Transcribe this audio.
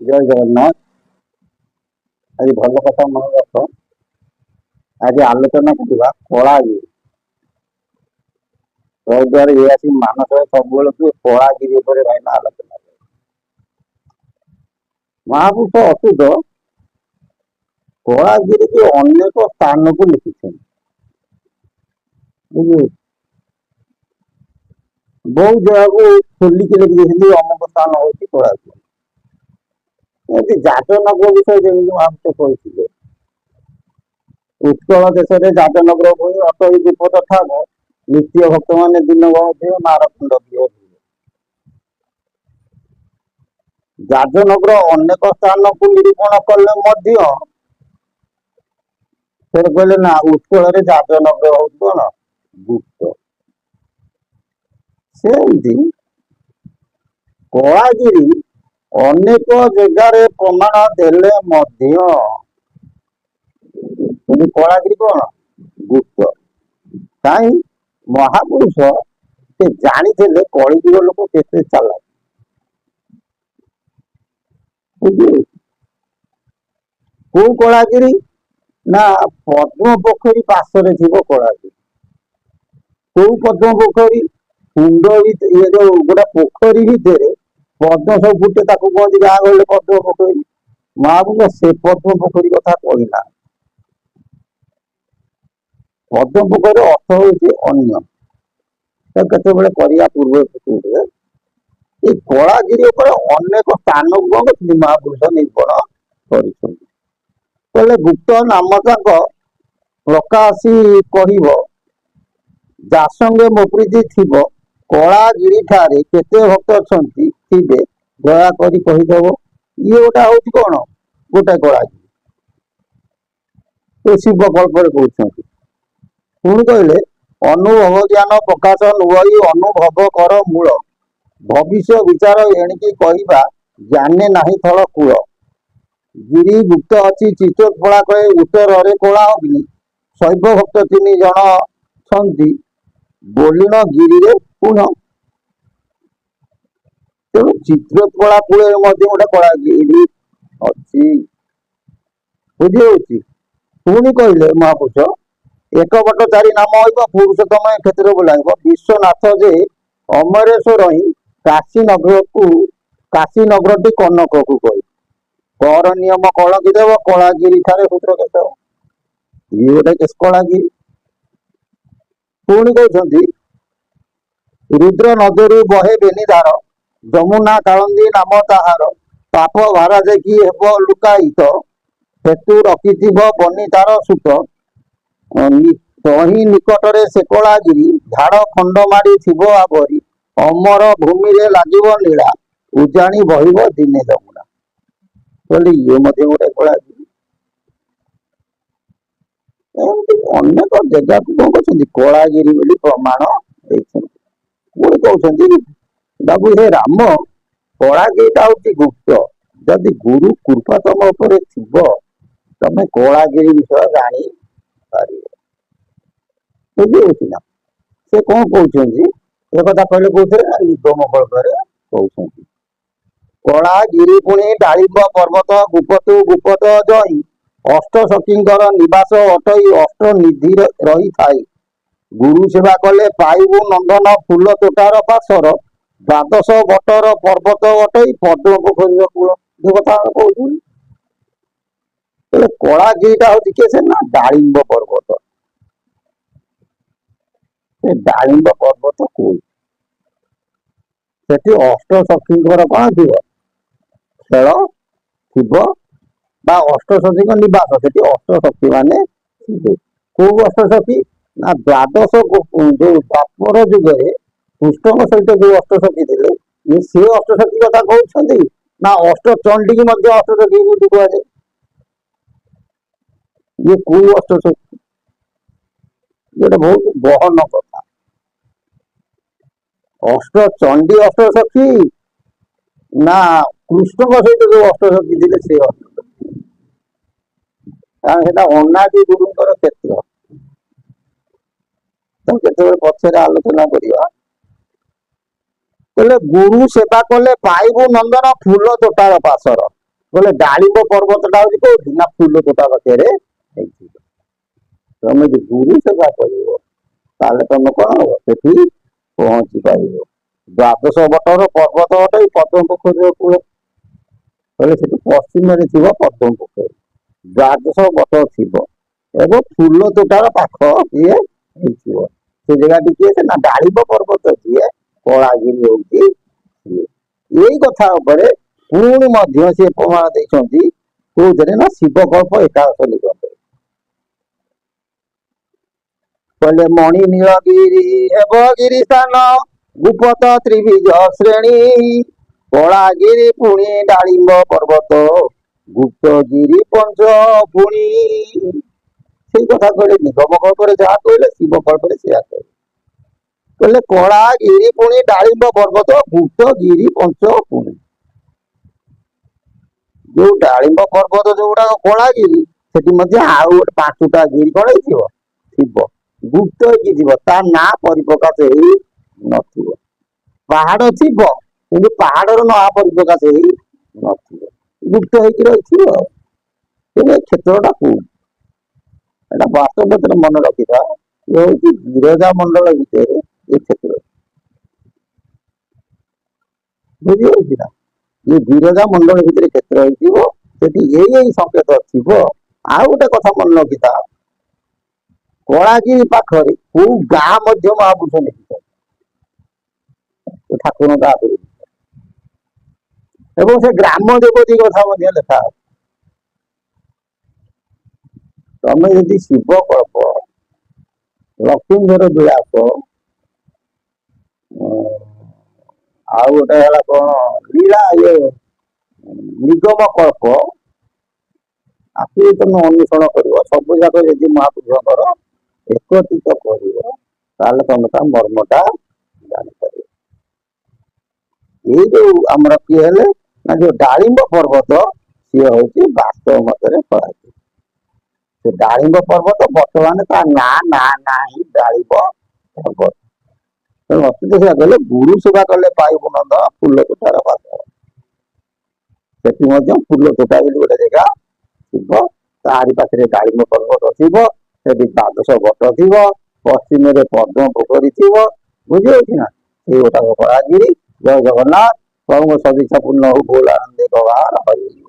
ଜୟ ଜଗନ୍ନାଥ। ଆଜି ଭଲ କଥା ମନେ ରଖ। ଆଜି ଆଲୋଚନା କରିବା କଳାଗିରି। ଦ୍ୱାରା ଏ ଆସି ମାନସ ସବୁବେଳକୁ କଳାଗିରି ଉପରେ ଭାଇନା ଆଲୋଚନା କରେ। ମହାପୁରୁଷ ଅଚ୍ୟୁତ କଳାଗିରିକୁ ଅନେକ ସ୍ଥାନକୁ ଲେଖିଛନ୍ତି। ବୁଝିଲେ, ବହୁ ଜାଗାକୁ ଖୋଲିକି ଲେଖିଦେଇଛନ୍ତି ଅମୁକ ସ୍ଥାନ ହଉଛି କଳାଗିରି। ଏମିତି ଯାଜନଗର ବିଷୟ ଯେମିତି ମହାପୁରୁଷ କହିଥିଲେ, ଉତ୍କଳ ଦେଶରେ ଯାଜନଗର ଭୂଇଁ ଅଟଇ ବିପଦ ଠାବ, ନିତ୍ୟ ଭକ୍ତମାନେ ଦିନ ଗଣୁଥିବେ ମାରକୁଣ୍ଡ ଦିଅ। ଯାଜନଗର ଅନେକ ସ୍ଥାନକୁ ନିରୂପଣ କଲେ ମଧ୍ୟ ସେ କହିଲେ ନା ଉତ୍କଳରେ ଯାଜନଗର ହଉଛି କଣ ଗୁପ୍ତ। ସେମିତି କଳାଗିରି ଅନେକ ଜାଗାରେ ପ୍ରମାଣ ଦେଲେ ମଧ୍ୟ କଳାଗିରି କଣ ଗୁପ୍ତ। କାହିଁ ମହାପୁରୁଷ ସେ ଜାଣିଥିଲେ କଳିଯୁଗ ଲୋକ କେତେ ଚାଲାକ। କୋଉ କଳାଗିରି ନା ପଦ୍ମ ପୋଖରୀ ପାର୍ଶ୍ୱରେ ଥିବ କଳାଗିରି। କୋଉ ପଦ୍ମ ପୋଖରୀ? କୁଣ୍ଡ ଭିତରେ, ଇଏ ଯୋଉ ଗୋଟେ ପୋଖରୀ ଭିତରେ ପଦ୍ମ ସବୁ ଫୁଟେ, ତାକୁ କୁହନ୍ତି ଗାଁ ଗହଳିରେ ପଦ୍ମ ପୋଖରୀ। ମହାପୁରୁଷ ସେ ପଦ୍ମ ପୋଖରୀ କଥା କହିନା। ପଦ୍ମ ପୋଖରୀର ଅର୍ଥ ହଉଛି ଅନ୍ୟ। କେତେବେଳେ କରିବା ପୂର୍ବ ଏଇ କଳାଗିରି ଉପରେ ଅନେକ ସ୍ଥାନକୁ ମହାପୁରୁଷ ନିରୂପଣ କରିଛନ୍ତି। କହିଲେ ଗୁପ୍ତ ନାମ ତାଙ୍କ ପ୍ରକାଶୀ କହିବ, ଯାସଙ୍ଗେ ମୋ ପ୍ରୀତି ଥିବ, କଳାଗିରି ଠାରେ କେତେ ଭକ୍ତ ଅଛନ୍ତି ଥିବେ, ଦୟାକରି କହିଦବ। ଇଏ ଗୋଟା ହଉଛି କଣ ଗୋଟେ କଳାଗିରି, ସେ ଶିବ କଳ୍ପରେ କହୁଛନ୍ତି। ପୁଣି କହିଲେ ଅନୁଭବ ଜ୍ଞାନ ପ୍ରକାଶ ନୁହଇ ଅନୁଭବ କର ମୂଳ, ଭବିଷ୍ୟ ବିଚାର ଏଣିକି କହିବା ଜ୍ଞାନେ ନାହିଁ ଥଳ କୂଳ। ଗିରି ଗୁପ୍ତ ଅଛି ଚିତୋତ୍ପଳା କହେ ଉତ୍ତରରେ କଳା ଅଗ୍ନି, ଶୈବ ଭକ୍ତ 3 ଜଣ ଅଛନ୍ତି ବୋଲିଣ ଗିରିରେ ପୁଣ। ତେଣୁ ଚିତ୍ରୋତ୍ପଳା କୂଳରେ ମଧ୍ୟ ଗୋଟେ କଳାଗିରି ଅଛି, ବୁଝି ହଉଛି। ପୁଣି କହିଲେ ମହାପୁରୁଷ ଏକ ବଟ 4 ନାମ ହଇବ, ପୁରୁଷୋତ୍ତମ କ୍ଷେତ୍ର ବୁଲାଇବ, ବିଶ୍ୱନାଥ ଯେ ଅମରେଶ୍ୱର ହିଁ କାଶୀ ନଗରକୁ, କାଶୀ ନଗରଟି କନକକୁ କହି, କର ନିୟମ କଳକି ଦେବ, କଳାଗିରି ଠାରେ ପୁତ୍ର କେଶବ। ଇଏ ଗୋଟେ କଳାଗିରି। ପୁଣି କହୁଛନ୍ତି ରୁଦ୍ର ନଦରୁ ବହେ ବେନି ଧାର, ଯମୁନା କାଳନ୍ଦୀ ନାମ ତାହାର, ପାପ ଭାରା ଦେଖି ହେବ ଲୁକାୟିତ, ହେତୁ ରଖିଥିବ ବନି ତାର ସୁତ, ତହିଁ ନିକଟରେ ସେ କଳାଗିରି, ଝାଡ଼ ଖଣ୍ଡ ମାଡ଼ି ଥିବ ଆବରି, ଅମର ଭୂମିରେ ଲାଗିବ ନୀଳା, ଉଜାଣି ବହିବ ଦିନେ ଯମୁନା। କହିଲେ ଇଏ ମଧ୍ୟ ଗୋଟେ କଳାଗିରି। ଏମିତି ଅନେକ ଜାଗାକୁ କଣ କରୁଛନ୍ତି କଳାଗିରି ବୋଲି ପ୍ରମାଣ ଦେଇଛନ୍ତି। ପୁଣି କହୁଛନ୍ତି ବାବୁ ହେ ରାମ, କଳାଗିରିଟା ହଉଛି ଗୁପ୍ତ, ଯଦି ଗୁରୁ କୃପା ତମ ଉପରେ ଥିବ ତମେ କଳାଗିରି ବିଷୟ ଜାଣିପାରିବ। ବୁଝିହଉଛି ନା? ସେ କଣ କହୁଛନ୍ତି ଏ କଥା କହିଲେ କହୁଥିଲେ ନା ନିଗମ କଳ୍ପରେ କହୁଛନ୍ତି। କଳାଗିରି ପୁଣି ଡାଳିମ୍ବ ପର୍ବତ ଗୁପତୁ ଗୁପତ ଜଇଁ, ଅଷ୍ଟ ସଖୀଙ୍କର ନିବାସ ଅଟଇ ଅଷ୍ଟ ନିଧି ରହିଥାଏ, ଗୁରୁ ସେବା କଲେ ପାଇବୁ ନନ୍ଦନ ଫୁଲ ତୋଟାର ପାଶର, ଦ୍ୱାଦଶ ବଟର ପର୍ବତ ଅଟଇ ପଦ୍ମ ପୋଖରୀର କୂଳ। ଯୋଉ କଥା କହୁଛନ୍ତି କଳାଗିରିଟା ହଉଛି କିଏ? ସେ ନା ଡାଳିମ୍ବ ପର୍ବତ। ସେ ଡାଳିମ୍ବ ପର୍ବତ କୋଉ, ସେଠି ଅଷ୍ଟ ସଖୀଙ୍କର କଣ ଥିବ ଖେଳ ଥିବ, ବା ଅଷ୍ଟସଖୀଙ୍କ ନିବାସ, ସେଠି ଅଷ୍ଟସଖୀ ମାନେ ଥିବେ। କୋଉ ଅଷ୍ଟସଖୀ? ନା ଦ୍ୱାଦଶ, ଯୋଉ ଦ୍ୱାପର ଯୁଗରେ କୃଷ୍ଣଙ୍କ ସହିତ ଯୋଉ ଅଷ୍ଟସଖୀ ଥିଲେ, ସେ ଅଷ୍ଟସଖୀ କଥା କହୁଛନ୍ତି ନା ଅଷ୍ଟ ଚଣ୍ଡୀକି ମଧ୍ୟ ଅଷ୍ଟସଖୀ ବୋଲି କୁହାଯାଏ। ଇଏ କୋଉ ଅଷ୍ଟସଖୀ? ଗୋଟେ ବହୁତ ଗହନ କଥା। ଅଷ୍ଟ ଚଣ୍ଡୀ ଅଷ୍ଟସଖୀ ନା କୃଷ୍ଣଙ୍କ ସହିତ ଯୋଉ ଅଷ୍ଟସଖୀ ଥିଲେ ସେ ଅଷ୍ଟସଖୀ? କାରଣ ସେଟା ଅନାଦି ଗୁରୁଙ୍କର କ୍ଷେତ୍ର, ତାକୁ କେତେବେଳେ ପଛରେ ଆଲୋଚନା କରିବା। କହିଲେ ଗୁରୁ ସେବା କଲେ ପାଇବୁ ନନ୍ଦନ ଫୁଲ ତୋଟାର ପାଶର, ବୋଲେ ଡାଳିମ୍ବ ପର୍ବତଟା ହଉଛି କୋଉଠି ନା ଫୁଲ ତୋଟା ପାଖରେ ହେଇଛି। ତମେ ଯଦି ଗୁରୁ ସେବା କରିବ ତାହେଲେ ତମେ କଣ ହବ ସେଠି ପହଞ୍ଚି ପାରିବ। ଦ୍ୱାଦଶ ବଟର ପର୍ବତ ଅଟେ ଏଇ ପଦ୍ମ ପୋଖରୀର କୂଳ, କହିଲେ ସେଠି ପଶ୍ଚିମରେ ଥିବ ପଦ୍ମ ପୋଖରୀ, ଦ୍ୱାଦଶ ବଟ ଥିବ ଏବଂ ଫୁଲ ତୋଟାର ପାଖ ଇଏ ହେଇଥିବ। ସେ ଜାଗାଟି କିଏ ସେ ନା ଡାଳିମ୍ବ ପର୍ବତ ଯିଏ, କଳାଗିରି ହଉଛି ସିଏ। ଏଇ କଥା ଉପରେ ପୁଣି ମଧ୍ୟ ସେ ପ୍ରମାଣ ଦେଇଛନ୍ତି କୋଉଥିରେ ନା ଶିବକଳ୍ପ 81 ନିକଟରେ। କହିଲେ ମଣି ନୀଳଗିରି ହେବ ଗିରି ସ୍ଥାନ ଗୁପତ ତ୍ରିଭିଜ ଶ୍ରେଣୀ, କଳାଗିରି ପୁଣି ଡାଳିମ୍ବ ପର୍ବତ ଗୁପ୍ତଗିରି ପଞ୍ଚ ପୁଣି। ସେଇ କଥା କହିଲେ ନିଗମ କଳ୍ପରେ ଯାହା କହିଲେ ଶିବ କଳ୍ପରେ ସେଇଆ କହିଲେ। କହିଲେ କଳାଗିରି ପୁଣି ଡାଳିମ୍ବ ପର୍ବତ ଗୁପ୍ତଗିରି ପଞ୍ଚ ପୁଣି। ଯୋଉ ଡାଳିମ୍ବ ପର୍ବତ ଯୋଉଗୁଡାକ କଳାଗିରି ସେଠି ମଧ୍ୟ ଆଉ ଗୋଟେ 5ଟା ଗିରି କଣ ହେଇଥିବ ଥିବ, ଗୁପ୍ତ ହେଇକି ଥିବ, ତା ନାଁ ପରିପ୍ରକାଶ ହେଇ ନଥିବ। ପାହାଡ ଥିବ କିନ୍ତୁ ପାହାଡର ନାଁ ପରିପ୍ରକାଶ ହେଇ ନଥିବ, ଗୁପ୍ତ ହେଇକି ରହିଥିବ। ତେଣୁ ଏ କ୍ଷେତ୍ରଟା କୋଉଠି, ଏଟା ବାସ୍ତବରେ ମନେ ରଖିଥା, ଇଏ ହଉଛି ବିରଜା ମଣ୍ଡଳ ଭିତରେ ଏ କ୍ଷେତ୍ର, ବୁଝିହଉଛି ନା। ये ବିରଜା ମଣ୍ଡଳ ଭିତରେ କ୍ଷେତ୍ର ହେଇଥିବ, ସେଠି ଏଇ ସଂକେତ ଥିବ। ଆଉ ଗୋଟେ କଥା ମନେ ରଖିଥା, କଳାଗିରି ପାଖରେ କୋଉ ଗାଁ ମଧ୍ୟ ମହାପୁରୁଷ ଲେଖିଛନ୍ତି ଠାକୁରଙ୍କ ଆଗରୁ, ଏବଂ ସେ ଗ୍ରାମ ଦେବତୀ କଥା ମଧ୍ୟ ଲେଖା ଅଛି। ତମେ ଯଦି ଶିବ କଳ୍ପ, ଲକ୍ଷ୍ମୀଧର ବିଳାସ, ଆଉ ଗୋଟେ ହେଲା କଣ ଲୀଳା ଇଏ ନିଗମ କଳ୍ପ, ଆକୁ ତମେ ଅନୁସରଣ କରିବ, ସବୁ ଯାକ ଯଦି ମହାପୁରୁଷଙ୍କର ଏକତ୍ରିତ କରିବ ତାହେଲେ ତମେ ତା ମର୍ମଟା ଜାଣିପାରିବ। ଏଇ ଯୋଉ ଆମର କିଏ ହେଲେ ନା ଯୋଉ ଡାଳିମ୍ବ ପର୍ବତ ସିଏ ହଉଛି ବାସ୍ତବ ମତରେ କଳାଗିରି। ସେ ଡାଳିମ୍ବ ପର୍ବତ ବର୍ତ୍ତମାନ ତା ନାଁ ନାହିଁ ଡାଳିମ୍ବ ପର୍ବତ। ତେଣୁ ଅତୀତ ସେଇଆ କହିଲେ ଗୁରୁ ସେବା କଲେ ପାଇବୁ ନନ୍ଦ ଫୁଲ ତୋଟାର ପାଖ। ସେଠି ମଧ୍ୟ ଫୁଲ ତୋଟା ବୋଲି ଗୋଟେ ଜାଗା ଥିବ, ତାରି ପାଖରେ ଡାଳିମ୍ବ ପର୍ବତ ଥିବ, ସେଠି ଦ୍ୱାଦଶ ବଟ ଥିବ, ପଶ୍ଚିମରେ ପଦ୍ମ ପୋଖରୀ ଥିବ, ବୁଝିହଉଛି ନା। ସେଇ ଗୋଟାକ କଳାଗିରି। ଜୟ ଜଗନ୍ନାଥ। ପ୍ରଭୁଙ୍କ ସଦିଚ୍ଛା ପୂର୍ଣ୍ଣ ହଉ। ବୋଲ ଆନନ୍ଦେ ଗବାହାର ହରି।